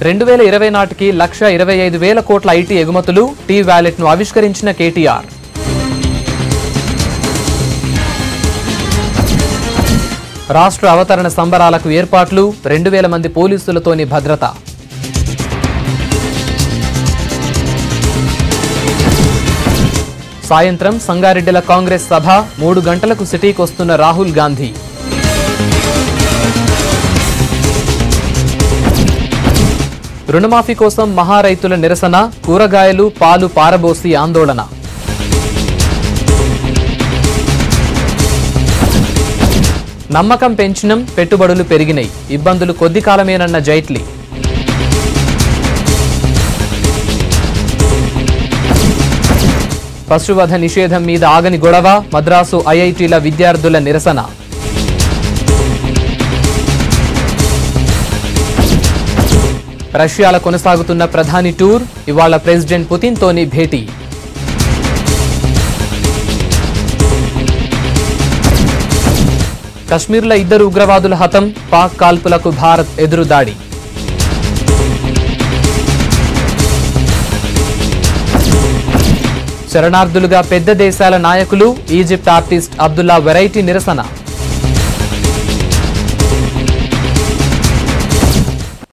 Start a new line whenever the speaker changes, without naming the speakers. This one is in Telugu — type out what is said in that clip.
2020 నాటికి 1,25,000 కోట్ల ఐటీ ఎగుమతులు, టీ వాలెట్ను ఆవిష్కరించిన కేటీఆర్. రాష్ట్ర అవతరణ సంబరాలకు ఏర్పాట్లు, 2,000 మంది పోలీసులతోని భద్రత. సాయంత్రం సంగారెడ్డిల కాంగ్రెస్ సభ, 3 గంటలకు సిటీకొస్తున్న రాహుల్ గాంధీ. రుణమాఫీ కోసం మహారైతుల నిరసన, కూరగాయలు, పాలు పారబోసి ఆందోళన. నమ్మకం పెంచినం, పెట్టుబడులు పెరిగినాయి, ఇబ్బందులు కొద్ది కాలమేనన్న జైట్లీ. పశువధ నిషేధం మీద ఆగని గొడవ, మద్రాసు ఐఐటీల విద్యార్థుల నిరసన. రష్యాలో కొనసాగుతున్న ప్రధాని టూర్, ఇవాళ ప్రెసిడెంట్ పుతిన్తోని భేటీ. కశ్మీర్లో 2 ఉగ్రవాదుల హతం, పాక్ కాల్పులకు భారత్ ఎదురుదాడి. శరణార్థులుగా పెద్ద దేశాల నాయకులు, ఈజిప్ట్ ఆర్టిస్ట్ అబ్దుల్లా వెరైటీ నిరసన.